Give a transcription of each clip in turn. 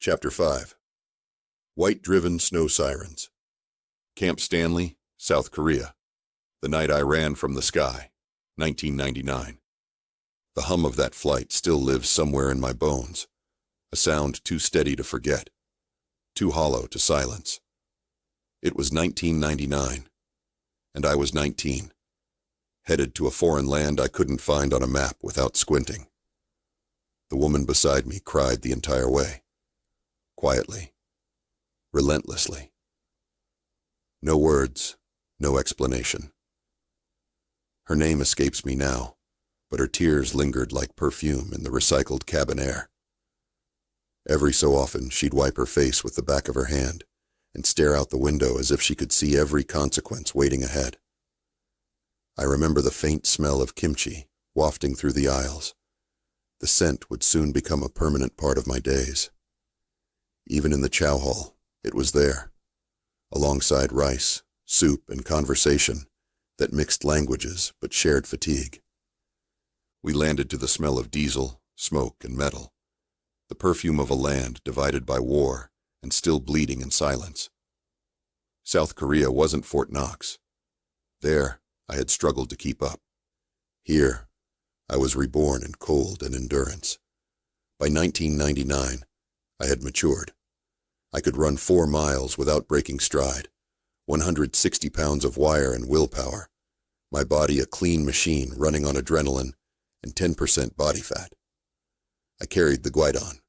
Chapter 5. White-Driven Snow Sirens. Camp Stanley, South Korea. The night I ran from the sky, 1999. The hum of that flight still lives somewhere in my bones, a sound too steady to forget, too hollow to silence. It was 1999, and I was 19, headed to a foreign land I couldn't find on a map without squinting. The woman beside me cried the entire way, quietly, relentlessly. No words, no explanation. Her name escapes me now, but her tears lingered like perfume in the recycled cabin air. Every so often she'd wipe her face with the back of her hand and stare out the window as if she could see every consequence waiting ahead. I remember the faint smell of kimchi wafting through the aisles. The scent would soon become a permanent part of my days. Even in the chow hall, it was there, alongside rice, soup, and conversation that mixed languages but shared fatigue. We landed to the smell of diesel, smoke, and metal, the perfume of a land divided by war and still bleeding in silence. South Korea wasn't Fort Knox. There, I had struggled to keep up. Here, I was reborn in cold and endurance. By 1999, I had matured. I could run 4 miles without breaking stride, 160 pounds of wire and willpower, my body a clean machine running on adrenaline and 10% body fat. I carried the guidon,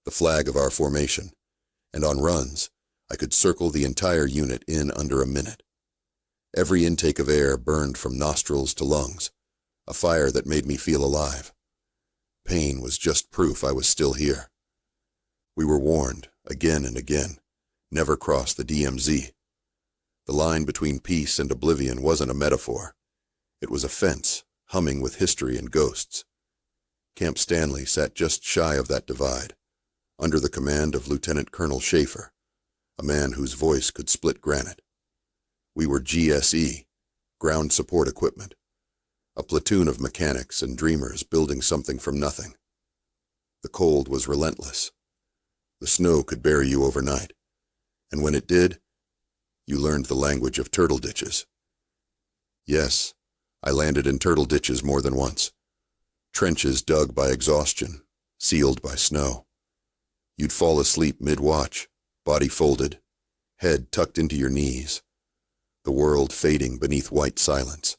the flag of our formation, and on runs, I could circle the entire unit in under a minute. Every intake of air burned from nostrils to lungs, a fire that made me feel alive. Pain was just proof I was still here. We were warned, again and again, never cross the DMZ. The line between peace and oblivion wasn't a metaphor. It was a fence, humming with history and ghosts. Camp Stanley sat just shy of that divide, under the command of Lieutenant Colonel Schaefer, a man whose voice could split granite. We were GSE, ground support equipment, a platoon of mechanics and dreamers building something from nothing. The cold was relentless. The snow could bury you overnight, and when it did, you learned the language of turtle ditches. Yes, I landed in turtle ditches more than once. Trenches dug by exhaustion, sealed by snow. You'd fall asleep mid-watch, body folded, head tucked into your knees, the world fading beneath white silence.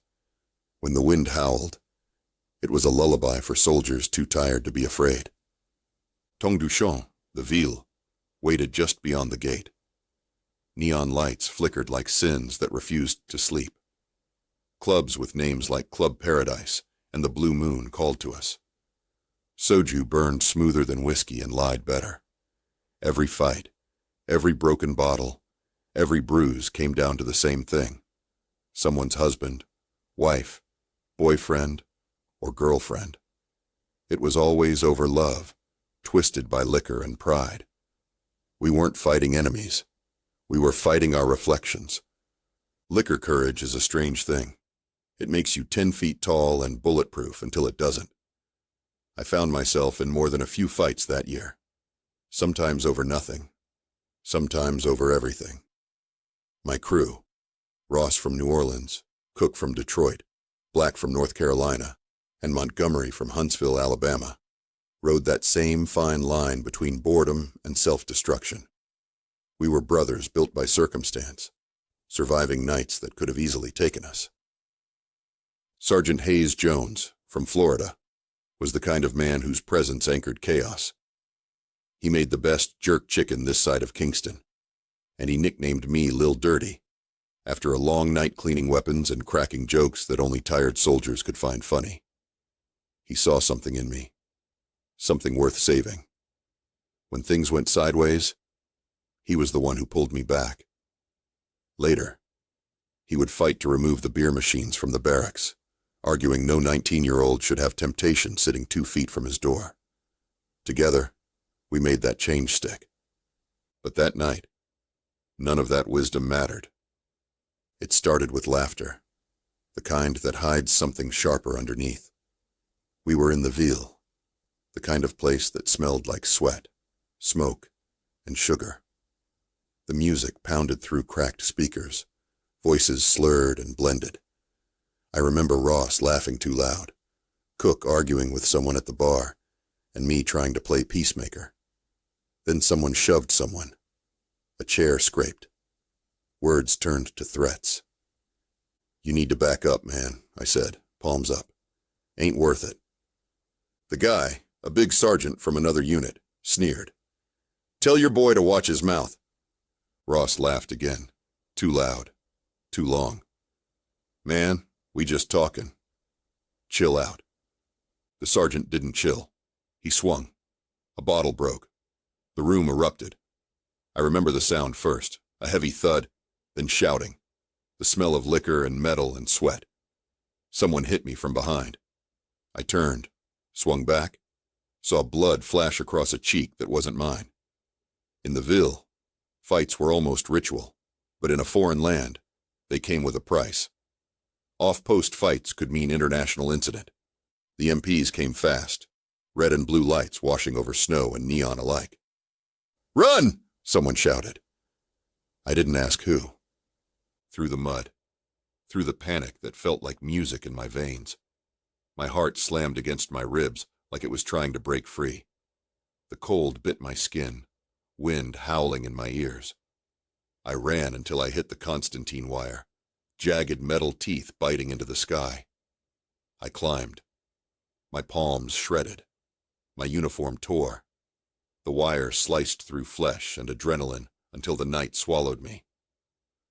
When the wind howled, it was a lullaby for soldiers too tired to be afraid. 𝐂𝐚𝐩𝐿, the ville, waited just beyond the gate. Neon lights flickered like sins that refused to sleep. Clubs with names like Club Paradise and the Blue Moon called to us. Soju burned smoother than whiskey and lied better. Every fight, every broken bottle, every bruise came down to the same thing: someone's husband, wife, boyfriend, or girlfriend. It was always over love, twisted by liquor and pride. We weren't fighting enemies. We were fighting our reflections. Liquor courage is a strange thing. It makes you 10 feet tall and bulletproof until it doesn't. I found myself in more than a few fights that year. Sometimes over nothing. Sometimes over everything. My crew, Ross from New Orleans, Cook from Detroit, Black from North Carolina, and Montgomery from Huntsville, Alabama, rode that same fine line between boredom and self-destruction. We were brothers built by circumstance, surviving nights that could have easily taken us. Sergeant Hayes Jones, from Florida, was the kind of man whose presence anchored chaos. He made the best jerk chicken this side of Kingston, and he nicknamed me Lil Dirty, after a long night cleaning weapons and cracking jokes that only tired soldiers could find funny. He saw something in me, something worth saving. When things went sideways, he was the one who pulled me back. Later, he would fight to remove the beer machines from the barracks, arguing no 19-year-old should have temptation sitting 2 feet from his door. Together, we made that change stick. But that night, none of that wisdom mattered. It started with laughter, the kind that hides something sharper underneath. We were in the ville, the kind of place that smelled like sweat, smoke, and sugar. The music pounded through cracked speakers, voices slurred and blended. I remember Ross laughing too loud, Cook arguing with someone at the bar, and me trying to play peacemaker. Then someone shoved someone. A chair scraped. Words turned to threats. "You need to back up, man," I said, palms up. "Ain't worth it." The guy, a big sergeant from another unit, sneered. "Tell your boy to watch his mouth." Ross laughed again, too loud, too long. "Man, we just talking. Chill out." The sergeant didn't chill. He swung. A bottle broke. The room erupted. I remember the sound first, a heavy thud, then shouting, the smell of liquor and metal and sweat. Someone hit me from behind. I turned, swung back, saw blood flash across a cheek that wasn't mine. In the Ville, fights were almost ritual, but in a foreign land, they came with a price. Off-post fights could mean international incident. The MPs came fast, red and blue lights washing over snow and neon alike. "Run!" someone shouted. I didn't ask who. Through the mud, through the panic that felt like music in my veins. My heart slammed against my ribs like it was trying to break free. The cold bit my skin, wind howling in my ears. I ran until I hit the Constantine wire, jagged metal teeth biting into the sky. I climbed. My palms shredded. My uniform tore. The wire sliced through flesh and adrenaline until the night swallowed me.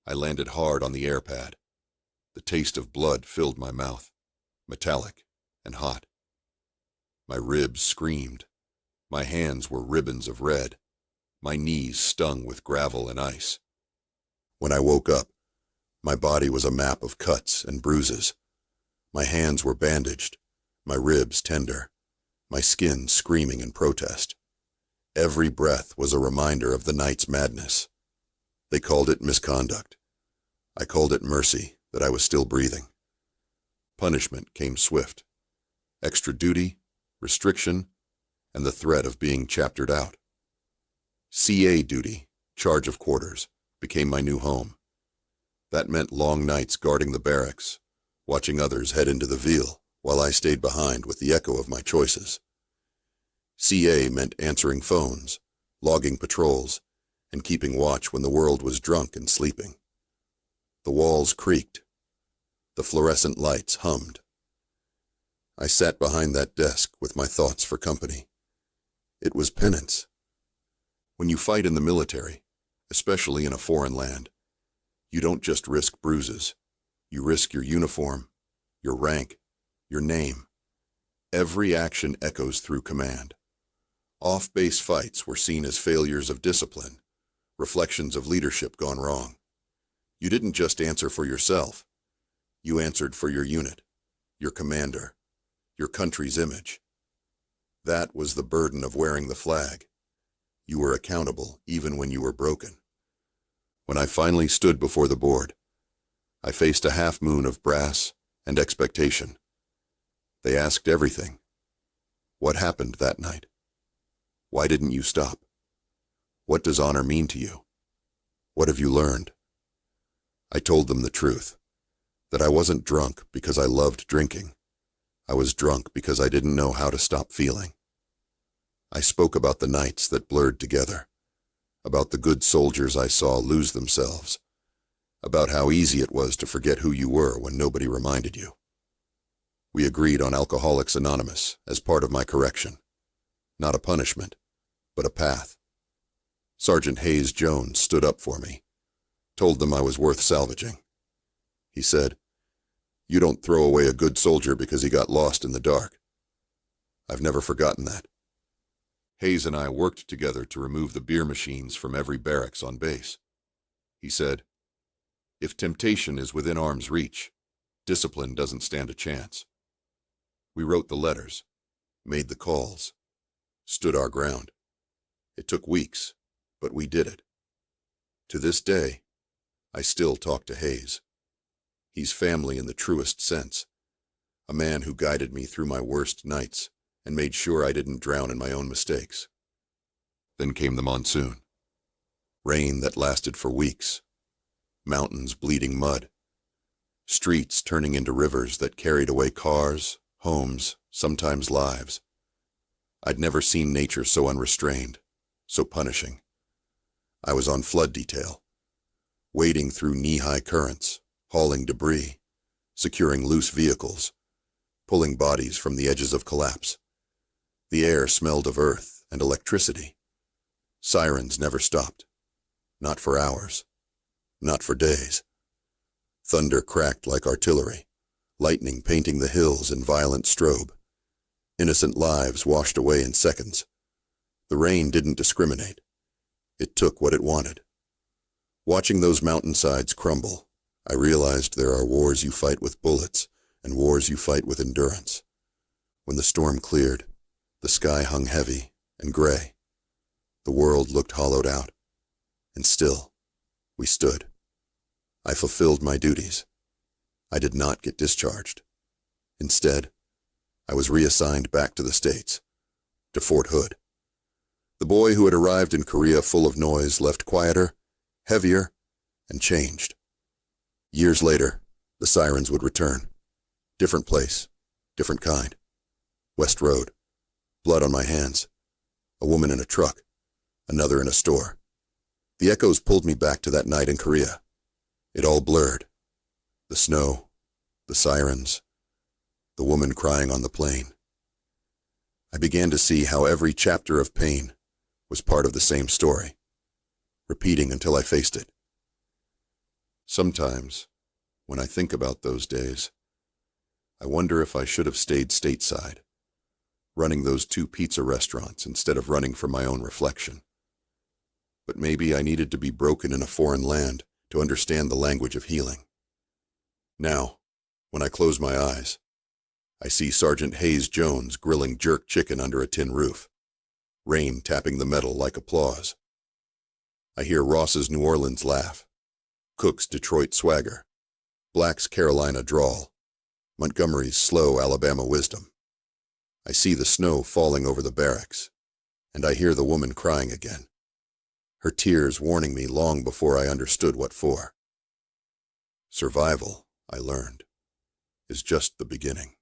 I landed hard on the air pad. The taste of blood filled my mouth, metallic and hot. My ribs screamed. My hands were ribbons of red. My knees stung with gravel and ice. When I woke up, my body was a map of cuts and bruises. My hands were bandaged, my ribs tender, my skin screaming in protest. Every breath was a reminder of the night's madness. They called it misconduct. I called it mercy that I was still breathing. Punishment came swift. Extra duty, restriction, and the threat of being chaptered out. CA duty, charge of quarters, became my new home. That meant long nights guarding the barracks, watching others head into the Ville while I stayed behind with the echo of my choices. CA meant answering phones, logging patrols, and keeping watch when the world was drunk and sleeping. The walls creaked. The fluorescent lights hummed. I sat behind that desk with my thoughts for company. It was penance. When you fight in the military, especially in a foreign land, you don't just risk bruises. You risk your uniform, your rank, your name. Every action echoes through command. Off-base fights were seen as failures of discipline, reflections of leadership gone wrong. You didn't just answer for yourself. You answered for your unit, your commander, your country's image. That was the burden of wearing the flag. You were accountable even when you were broken. When I finally stood before the board, I faced a half-moon of brass and expectation. They asked everything. What happened that night? Why didn't you stop? What does honor mean to you? What have you learned? I told them the truth, that I wasn't drunk because I loved drinking. I was drunk because I didn't know how to stop feeling. I spoke about the nights that blurred together, about the good soldiers I saw lose themselves, about how easy it was to forget who you were when nobody reminded you. We agreed on Alcoholics Anonymous as part of my correction. Not a punishment, but a path. Sergeant Hayes Jones stood up for me, told them I was worth salvaging. He said, "You don't throw away a good soldier because he got lost in the dark." I've never forgotten that. Hayes and I worked together to remove the beer machines from every barracks on base. He said, "If temptation is within arm's reach, discipline doesn't stand a chance." We wrote the letters, made the calls, stood our ground. It took weeks, but we did it. To this day, I still talk to Hayes. He's family in the truest sense, a man who guided me through my worst nights and made sure I didn't drown in my own mistakes. Then came the monsoon. Rain that lasted for weeks. Mountains bleeding mud. Streets turning into rivers that carried away cars, homes, sometimes lives. I'd never seen nature so unrestrained, so punishing. I was on flood detail, wading through knee-high currents, hauling debris, securing loose vehicles, pulling bodies from the edges of collapse. The air smelled of earth and electricity. Sirens never stopped. Not for hours. Not for days. Thunder cracked like artillery, lightning painting the hills in violent strobe. Innocent lives washed away in seconds. The rain didn't discriminate. It took what it wanted. Watching those mountainsides crumble, I realized there are wars you fight with bullets and wars you fight with endurance. When the storm cleared, the sky hung heavy and gray. The world looked hollowed out. And still, we stood. I fulfilled my duties. I did not get discharged. Instead, I was reassigned back to the States, to Fort Hood. The boy who had arrived in Korea full of noise left quieter, heavier, and changed. Years later, the sirens would return. Different place, different kind. West Road. Blood on my hands. A woman in a truck. Another in a store. The echoes pulled me back to that night in Korea. It all blurred. The snow, the sirens, the woman crying on the plane. I began to see how every chapter of pain was part of the same story, repeating until I faced it. Sometimes, when I think about those days, I wonder if I should have stayed stateside, running those 2 pizza restaurants instead of running from my own reflection. But maybe I needed to be broken in a foreign land to understand the language of healing. Now, when I close my eyes, I see Sergeant Hayes Jones grilling jerk chicken under a tin roof, rain tapping the metal like applause. I hear Ross's New Orleans laugh, Cook's Detroit swagger, Black's Carolina drawl, Montgomery's slow Alabama wisdom. I see the snow falling over the barracks, and I hear the woman crying again, her tears warning me long before I understood what for. Survival, I learned, is just the beginning.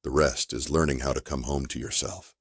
The rest is learning how to come home to yourself.